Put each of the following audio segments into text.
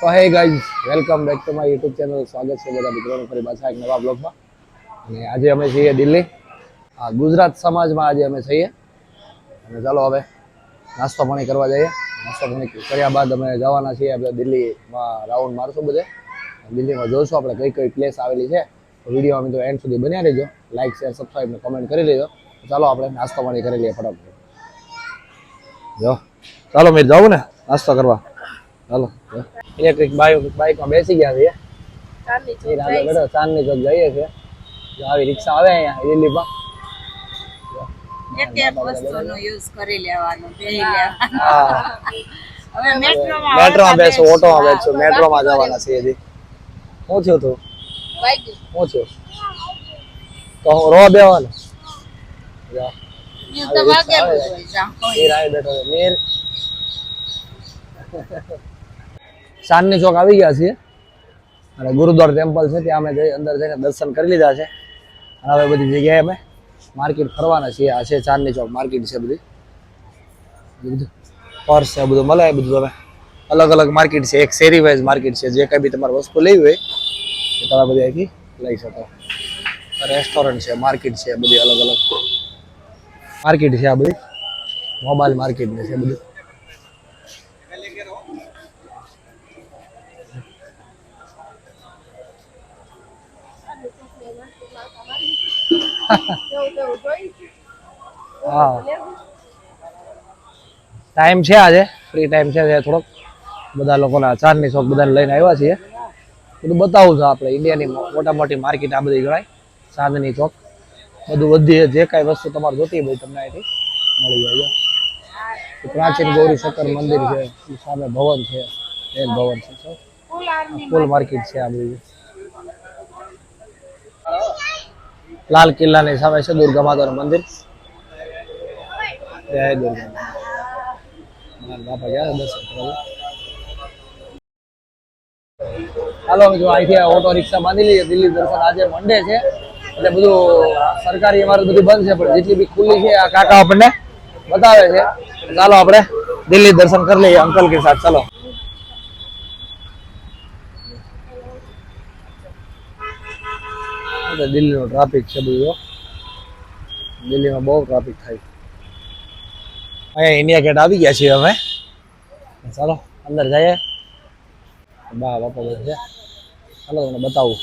So hey guys, welcome back to my YouTube channel. સ્વાગત છે બધા મિત્રોનું ફરી પાછા એક નવા બ્લોગમાં. અને આજે અમે છીએ દિલ્હી, ગુજરાત સમાજમાં આજે અમે છીએ. અને ચાલો હવે નાસ્તો પાણી કરવા જઈએ. નાસ્તો પાણી કર્યા બાદ અમે જવાના છીએ આપણે દિલ્હીમાં રાઉન્ડ મારશું બધે. દિલ્હીમાં જોઈશું આપણે કઈ કઈ પ્લેસ આવેલી છે. તો વિડીયો અમે તો એન્ડ સુધી બન્યા રહેજો. લાઈક શેર સબસ્ક્રાઈબ ને કમેન્ટ કરી લેજો. ચાલો આપણે નાસ્તો પાણી કરી લઈએ ફટાફટ. જો ચાલો મેં જાઉં ને નાસ્તો કરવા. ચાલો ઇલેક્ટ્રિક બાઇકમાં બેસી ગયા છીએ. ચાંદની ચોક જઈએ છીએ. આવી રિક્ષા આવે અહીંયા દિલ્હીમાં. મેટ્રોમાં બેસું, ઓટોમાં બેસું, મેટ્રોમાં જવાના છીએ. શું થયું તું? શું થયું? તો હું રો બેવાનો. ચાંદની ચોક આવી ગયા છીએ અને ગુરુદ્વાર ટેમ્પલ છે ત્યાં અમે અંદર જઈને દર્શન કરી લીધા છે. અને હવે બધી જગ્યાએ અમે માર્કેટ ફરવાના છીએ. આ છે ચાંદની ચોક માર્કેટ છે. બધી બધું પર્સ છે, બધું મળે. બધું તમે અલગ અલગ માર્કેટ છે. એક શેરી વાઇઝ માર્કેટ છે. જે કઈ બી તમારે વસ્તુ લેવી હોય એ તમે બધી અહીંથી લઈ શકો. રેસ્ટોરન્ટ છે, માર્કેટ છે, બધી અલગ અલગ માર્કેટ છે. આ બધી મોબાઈલ માર્કેટ ને છે બધું. હા, ટાઈમ છે આજે, ફ્રી ટાઈમ છે થોડોક. બધા લોકોના ચાંદની ચોક બધાને લઈને આવ્યા છીએ. બધું બતાવું છું. આપણે ઇન્ડિયાની મોટા મોટી માર્કેટ આ બધી ગણાય. ચાંદની ચોક બધું બધી જે કાંઈ વસ્તુ તમારે જોતી હોય તમને અહીંથી મળી જાય. પ્રાચીન ગૌરી શંકર મંદિર છે, સામે ભવન છે, એક ભવન છે, ફૂલ માર્કેટ છે. આ બધી લાલ કિલ્લાની સામે છે દુર્ગા માતાનું મંદિર. જય દુર્ગા. બાપા ગયા દર્શન કરવા. હાલો મિત્રો, અહીંથી ઓટો રિક્ષા બાંધી લઈએ. દિલ્હી દર્શન આજે મંડે છે એટલે બધું સરકારી ઇમારત બધી બંધ છે, પણ જેટલી બી ખુલ્લી છે આ કાકા આપણને બતાવે છે. ચાલો આપણે દિલ્હી દર્શન કરી લઈએ અંકલ કે સાથ. ચાલો. દિલ્હીનો ટ્રાફિક છે બધું. દિલ્હીમાં બહુ ટ્રાફિક થાય. અહીંયા ઇન્ડિયા ગેટ આવી ગયા છીએ અમે. ચાલો અંદર જઈએ. બા બાપા બધું છે. ચાલો તમને બતાવું.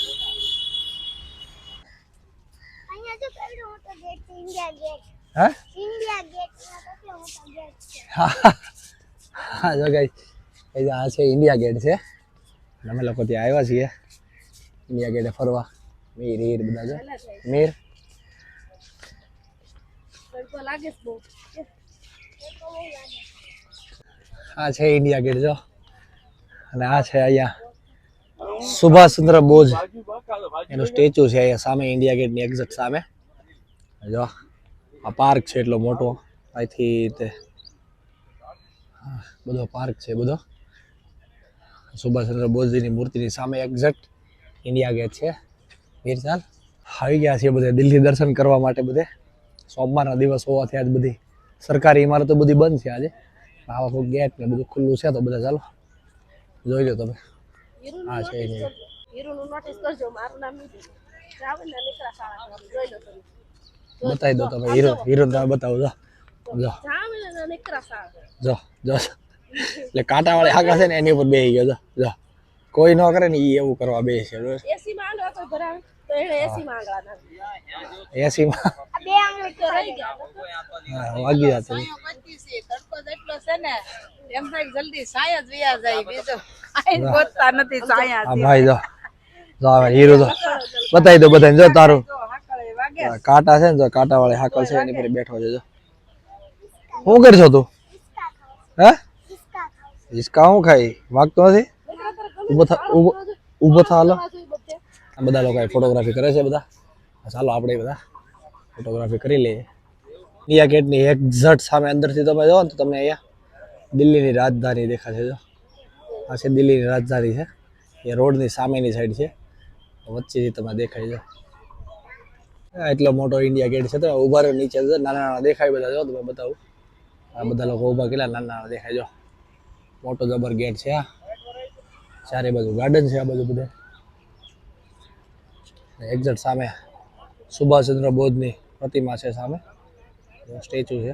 હા જો ગાઈસ, આ છે ઇન્ડિયા ગેટ છે. અમે લોકો ત્યાં આવ્યા છીએ ઇન્ડિયા ગેટે ફરવા. મીર હીર બધા છે. મીર આ છે ઇન્ડિયા ગેટ જો. અને આ છે અહીંયા સુભાષચંદ્ર બોઝ એનું સ્ટેચ્યુ છે અહીંયા સામે ઇન્ડિયા ગેટની એક્ઝેક્ટ સામે. જો આ પાર્ક છે એટલો મોટો. અહીંથી તે બધો પાર્ક છે બધો. સુભાષચંદ્ર બોઝજીની મૂર્તિની સામે એક્ઝેક્ટ ઇન્ડિયા ગેટ છે. વીરસાલ આવી ગયા છીએ બધે દિલ્હી દર્શન કરવા માટે. બધે સોમવારના દિવસ હોવાથી આજ બધી સરકારી ઇમારતો બધી બંધ છે આજે. આવા કોઈ ગેટ ને બધું ખુલ્લું છે તો બધા ચાલો જોઈ લો તમે. હા છે બતાવી દો તમે. હીરો હીરો તમે બતાવો. જો જો જો જો એટલે કાંટા વાળી હાકા છે ને એની ઉપર બેસી ગયો. જો જો કોઈ ન કરે ને એ એવું કરવા બેસે. એસી માં વાગી જતો. ભાઈ જો હીરો તો બતાવી દો બધાને. જો તારું કાંટા છે ને, જો કાંટા વાળી હાકલ છે એની પર બેઠો છે. જો શું કરશો તું? હે હિસકા હું ખાઈ વાગતો નથી? ઉભો થા. હાલો આ બધા લોકો ફોટોગ્રાફી કરે છે બધા. ચાલો આપણે બધા ફોટોગ્રાફી કરી લઈએ. ઇન્ડિયા ગેટની એક્ઝેક્ટ સામે અંદરથી તમે જાઓ ને તો તમને અહીંયા દિલ્હીની રાજધાની દેખાશે. જો આ છે દિલ્હીની રાજધાની છે. એ રોડની સામેની સાઈડ છે, વચ્ચેથી તમે દેખાય છે. એટલો મોટો ઇન્ડિયા ગેટ છે. તો ઉભા રહ્યો નીચે. નાના નાના દેખાય બધા. જો તમે બતાવું. આ બધા લોકો ઉભા કેટલા નાના નાના દેખાય. જો મોટો જબર ગેટ છે. ચારે બાજુ ગાર્ડન છે આ બાજુ બધે. એક્ઝેક્ટ સામે સુભાષચંદ્ર બોઝની પ્રતિમા છે, સામે સ્ટેચ્યુ છે.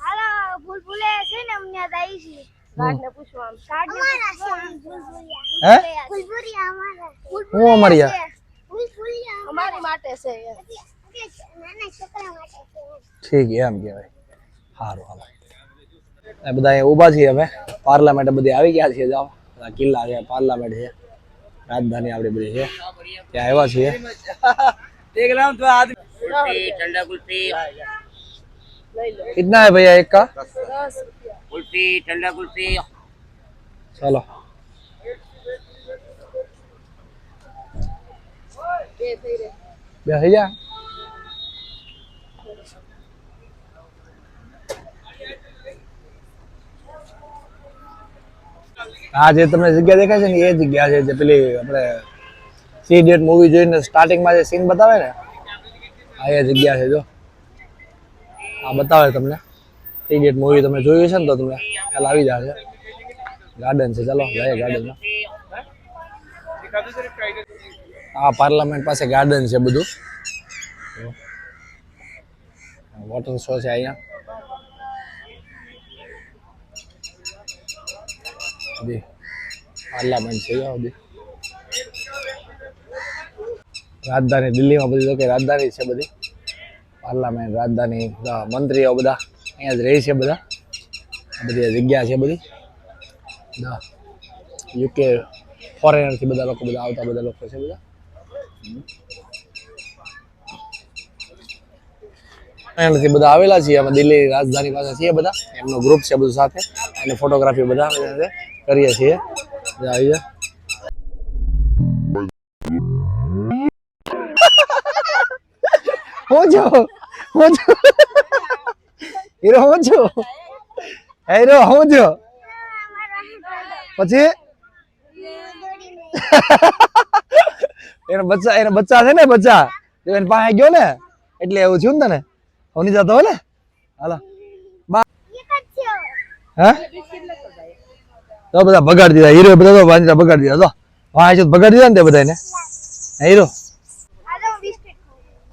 હાલા ભૂલભુલે છે ને અમને યાદ આવી છે કાર્ડ ને પૂછવા કાર્ડ ને હે ભૂલભુલિયા અમારા હું અમારિયા ભૂલભુલિયા અમારી માટે છે નાના છોકરા માટે છે. ઠીક એમ કહેવાય. સારું હાલો એ બધા અહીંયા ઊભા છીએ અમે. પાર્લામેન્ટ બધી આવી ગયા છીએ. જાઓ આ કિલ્લા છે, પાર્લામેન્ટ છે, રાજધાની આપણી બધી છે, ત્યાં આવ્યા છીએ. ठंडा कुल्फी कितना है भैया एक का? कुल्फी ठंडा कुल्फी चलो બેસી જા. આ જે તમને જગ્યા દેખાય છે ને એ જગ્યા છે જે પેલી આપણે થ્રી ઇડિયટ મૂવી જોઈને સ્ટાર્ટિંગમાં જે સીન બતાવે ને આ એ જગ્યા છે. જો આ બતાવે તમને થ્રી ઇડિયટ મૂવી તમે જોયું છે ને તો તમને ખ્યાલ આવી જશે. ગાર્ડન છે, ચાલો જઈએ ગાર્ડનમાં. આ પાર્લામેન્ટ પાસે ગાર્ડન છે બધું. વોટર શો છે અહીંયા. બધી પાર્લામેન્ટ છે બધી. રાજધાની દિલ્હીમાં બધી તો કે રાજધાની છે બધી. પાર્લામેન્ટ રાજધાની મંત્રીઓ બધા અહીંયા જ રહી છે બધા. આ બધી જગ્યા છે બધી. યુકે ફોરેનરથી બધા લોકો બધા આવતા બધા લોકો છે બધા. અહીંયાથી બધા આવેલા છીએ અમે દિલ્હી રાજધાની પાસે છીએ બધા. એમનું ગ્રુપ છે બધું સાથે અને ફોટોગ્રાફી બધા કરીએ છીએ. આવી જાય હું જો હીરો હું છું હીરો હું જો પછી એના બચ્ચા છે ને બચ્ચા એને પાસે ગયો ને એટલે એવું થયું ને તને હોની જતો હોય ને. હાલો હા તો બધા બગાડી દીધા. હીરો બધા તો વાંચા બગાડી દીધા. તો વાંચ બગાડી દીધા ને તે બધા ને હીરો.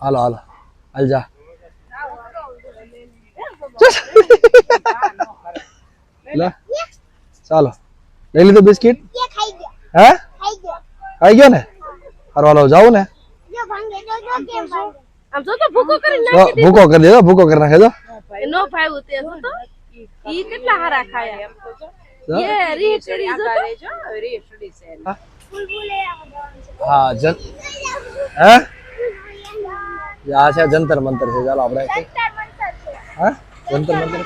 હાલો હાલો હાલ જા. ચાલો લઈ લીધું બિસ્કિટ? હે ખાઈ ગયો ને? હાલો હાલો જાવું ને? ભૂકો કરી દેજો. ભૂકો કરી નાખે જો. નો ભાઈ તે તો ઈ કેટલા હારા ખાયા એ રીચડી જો રીચડી છે હા જન હે આ છે જંતર મંતર છે. ચાલો આપણે હા જંતર મંતર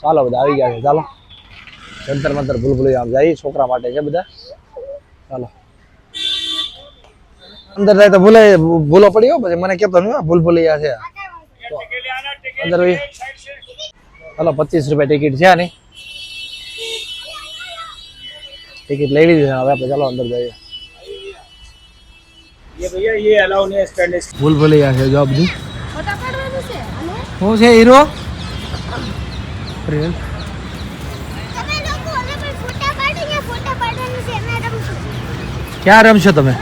ચાલો બધા આવી ગયા છે. ચાલો જંતર મંતર ભૂલભુલૈયા આમ જાય છોકરા માટે છે બધા. ચાલો અંદર જાય તો ભૂલો પડી પછી મને કેતો નહીં ભૂલભુલૈયા છે તો અંદર. ચાલો 25 રૂપિયા ટિકિટ છે આની. टिकट ले लीजिए હવે આપણે ચાલો અંદર જઈએ. ये भैया ये अलाउ नहीं है स्टैंड. ભૂલભુલૈયા છે જો આ બધું. ફોટા પાડવાનું છે અને શું છે હીરો? તમે લોકો ઓલે પર ફોટા પાડીને ફોટા પાડવાનું છે મે રમશું. ક્યાં રમશો તમે?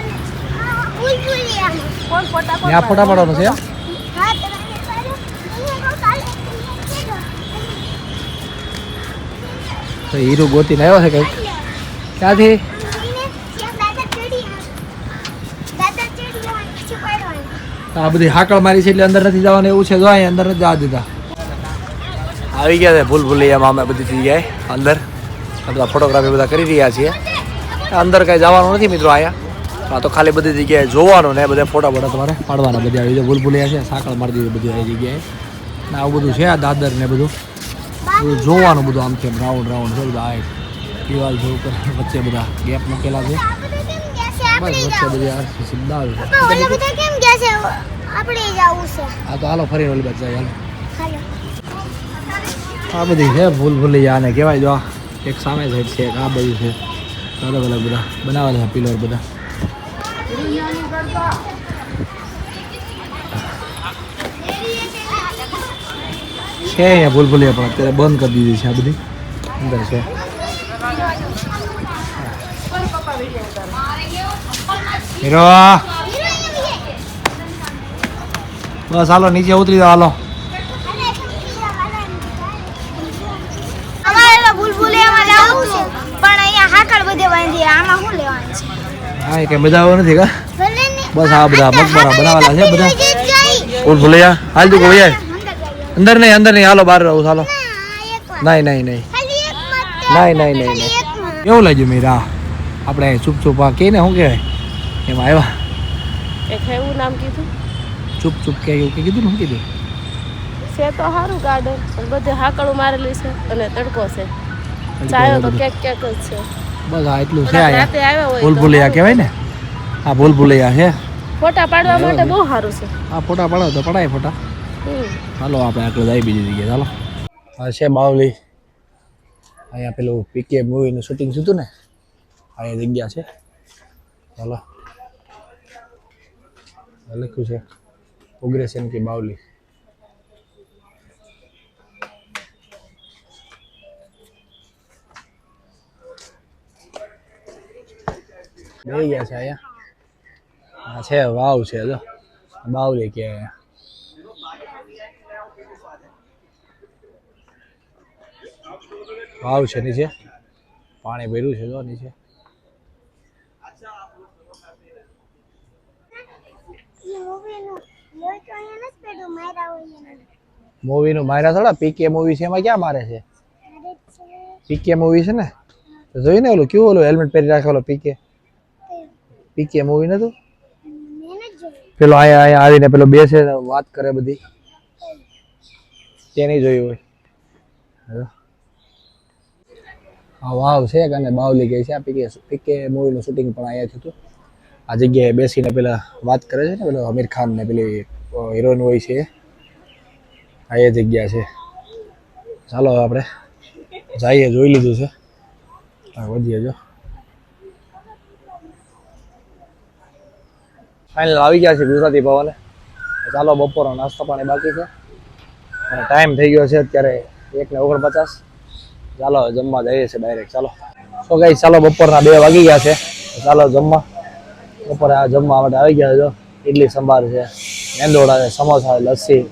ભૂલભુલિયા કોણ ફોટા ત્યાં ફોટા પાડવાનું છે? હા તમે પાડો મને કો કાલે તો હીરો ગોતીને આવ્યો છે કઈક. ક્યાંથી? આ બધી હાકળ મારી છે એટલે અંદર નથી જવાનું એવું છે. જો અહીં અંદર નથી જવા દીધા. આવી ગયા છે ભૂલભુલૈયામાં અમે બધી જગ્યાએ અંદર. બધા ફોટોગ્રાફી બધા કરી રહ્યા છીએ. અંદર કાંઈ જવાનું નથી મિત્રો અહીંયા. આ તો ખાલી બધી જગ્યાએ જોવાનું ને બધા ફોટા બોટા તમારે પાડવાના. બધી આવી ભૂલભુલૈયા છે સાંકળ મારી દીધી બધી આવી જગ્યાએ. ને આવું બધું છે આ દાદર ને બધું જોવાનું બધું આમ તેમ રાઉન્ડ રાઉન્ડ છે બધા. આ દિવાલ છે ઉપર વચ્ચે બધા ગેપ મૂકેલા છે. બસ વચ્ચે બધી આ સીધા આવે છે. ઓલા બધા કેમ ગયા છે આપણે જાવું છે. આ તો હાલો ફરીને ઓલી બાજુ જાય હાલો. હાલો આ બધી છે ભૂલભુલૈયા આને કહેવાય. જો એક સામે સાઈડ છે એક આ બાજુ છે. અલગ અલગ બધા બનાવેલા છે પિલર બધા. છે અહીંયા ભૂલભુલૈયા પણ અત્યારે બંધ કરી દીધી છે આ બધી અંદર છે. હીરો બસ હાલો નીચે ઉતરી જાઓ હાલો. અમારે તો ભૂલભુલૈયામાં લાવવું છે પણ અહીંયા હાકર બધે બાંધી આમાં શું લેવાનું છે હા એ કઈ બધા આવું નથી કા ભલે ને બસ આ બધા મકબરા બનાવેલા છે બધા જઈ ભૂલભુલૈયા હાલ તું કોઈ અંદર નહીં હાલો બહાર રહું હાલો. ના એક વાર નહીં નહીં નહીં ખાલી એક મત નહીં નહીં નહીં નહીં એક મત કેવું લાગ્યું મીરા આપણે ચૂપ ચૂપ આ કહીને શું કહેવાય એમાં આવ્યા એક એવું નામ કીધું ચૂપ ચૂપ કે એવું કે કીધું ને શું કીધું છે તો સારું ગાર્ડન પણ બધે હાકડું મારેલી છે અને તડકો છે ચાયો તો ક્યાંક ક્યાંક જ છે બસ આ એટલું છે કદાચ અહીંયા રાતે આવ્યા હોય તો ભૂલભુલૈયા કહેવાય ને હા ભૂલભુલૈયા છે ફોટા પાડવા માટે બહુ સારું છે આ ફોટા પડાવ તો પડાય ફોટા હાલો આપણે આગળ જાય બીજી જગ્યાએ ચાલો આ છે બાવલી અહીંયા પેલું પીકે મૂવીનું શૂટિંગ થયું હતું ને અહીંયા જગ્યા છે ચાલો આ લખ્યું છે પ્રોગ્રેશન की બાવલી બે ગયા છે અહીંયા આ છે વાવ છે જો બાવલી કે વાવ છે નીચે પાણી ભર્યું છે જો નીચે મૂવીનું માર્યા થોડા પીકે મૂવી છે એમાં ક્યાં મારે છે પીકે મૂવી છે ને તો જોયું ને ઓલું કેવું ઓલું હેલ્મેટ પહેરી રાખે ઓલો પીકે પીકે મૂવી નતું પેલો અહીંયા અહીંયા આવીને પેલો બેસે ને વાત કરે બધી તે નહીં જોયું હોય હા વાવ છે અને બાવલી ગઈ છે આ પીકે મૂવીનું શૂટિંગ પણ અહીંયા થયું હતું આ જગ્યાએ બેસીને પેલા વાત કરે છે ને પેલો આમિર ખાન ને પેલી હિરોઈન હોય છે આ એ જગ્યા છે ચાલો આપણે જઈએ જોઈ લીધું છે વધીએ જો ફાઇનલ આવી ગયા છે ગુજરાતી ભવને ચાલો બપોરનો નાસ્તો પાણી બાકી છે અને ટાઈમ થઈ ગયો છે અત્યારે 1:49 ચાલો જમવા જઈએ છે ડાયરેક્ટ ચાલો સો ગાઈસ ચાલો બપોરના 2 વાગી ગયા છે ચાલો જમવા બપોરે આ જમવા માટે આવી ગયા જો ઇડલી સંભાર છે મેંદુવડા છે સમોસા લસ્સી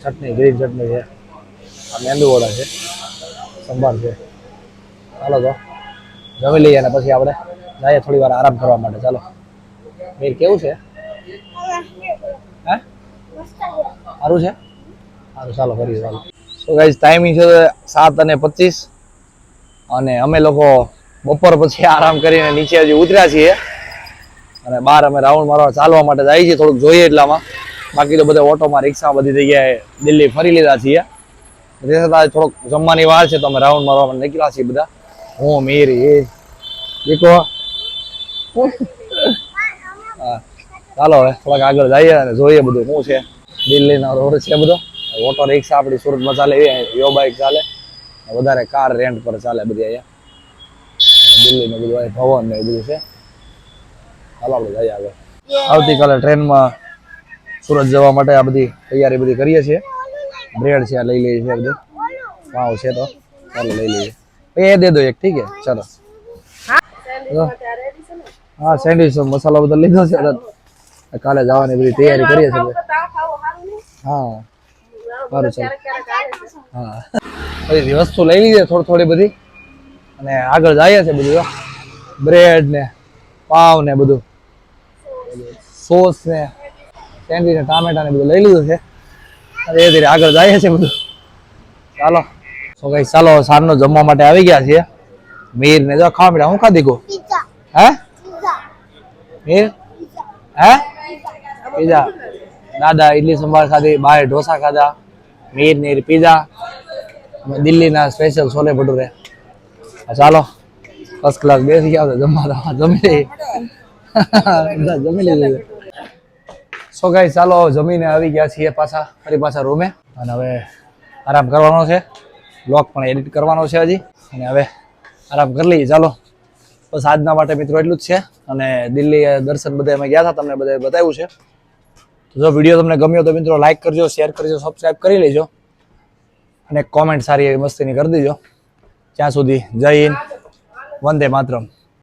ચટણી ગ્રીન ચટણી છે આ મેંદુવડા છે સંભાર છે ચાલો તો જમી લઈએ અને પછી આપણે જઈએ થોડી વાર આરામ કરવા માટે ચાલો મીર કેવું છે હે સારું છે સારું ચાલો કરીએ ચાલો સો ગાઈસ ટાઈમિંગ છે 7:25 અને અમે લોકો બપોર પછી આરામ કરીને નીચે હજી ઉતર્યા છીએ અને બહાર અમે રાઉન્ડ મારવા ચાલવા માટે જઈએ છીએ થોડુંક જોઈએ એટલામાં બાકી તો બધા ઓટોમાં રિક્ષામાં બધી જગ્યાએ દિલ્હી ફરી લીધા છીએ તે છતાં થોડોક જમવાની વાર છે તો અમે રાઉન્ડ મારવા માટે નીકળ્યા છીએ બધા હું મીર એ દેખો હા ચાલો હવે થોડાક આગળ જઈએ અને જોઈએ બધું શું છે દિલ્હીનો રોડ છે બધો ઓટો રિક્ષા આપણી સુરતમાં ચાલે એવી યો બાઇક ચાલે વધારે કાર રેન્ટ પર ચાલે બધી અહીંયા દિલ્હીનું બધું ભવન ને બધું છે ચાલો આપણે જઈએ આગળ આવતીકાલે ટ્રેનમાં સુરત જવા માટે આ બધી તૈયારી બધી કરીએ છીએ બ્રેડ છે લઈ લઈએ છીએ બધું પાવ છે તો ચાલો લઈ લઈએ એ દે દો એક ઠીક છે ચાલો હા સેન્ડવિચ મસાલો બધો લીધો છે કાલે જવાની બધી તૈયારી કરીએ છીએ હા સારું ચાલો હા બધી વસ્તુ લઈ લીધી થોડી બધી અને આગળ જઈએ છે બધું બ્રેડ ને પાવ ને બધું સોસ ને સેન્ડવીચ ને ટામેટા ને બધું લઈ લીધું છે ધીરે ધીરે આગળ જઈએ છે બધું ચાલો સો ગાઈસ ચાલો સાંજનો જમવા માટે આવી ગયા છીએ મીર ને જો ખાવા મળ્યા હું ખાધી ગો હે મીર હે પીઝા દાદા ઇડલી સંભાર ખાધી બહાર ઢોસા ખાધા મીર ને પીઝા દિલ્હીના સ્પેશિયલ છોલે ભટુરે ચાલો ફર્સ્ટ ક્લાસ બેસી ગયા જમવા જમી લીધું સો ગાઈસ ચાલો જમીને આવી ગયા છીએ ફરી પાછા રૂમે અને હવે આરામ કરવાનો છે બ્લોગ પણ એડિટ કરવાનો છે હજી અને હવે આરામ કરી લઈએ ચાલો બસ આજના માટે મિત્રો એટલું જ છે અને દિલ્હી દર્શન બધે અમે ગયા હતા તમને બધે બતાવ્યું છે તો જો વિડીયો તમને ગમ્યો તો મિત્રો લાઈક કરજો શેર કરજો સબસ્ક્રાઈબ કરી લેજો અને કોમેન્ટ સારી એવી મસ્તીની કરી દેજો ત્યાં સુધી જય હિન્દ વંદે માતરમ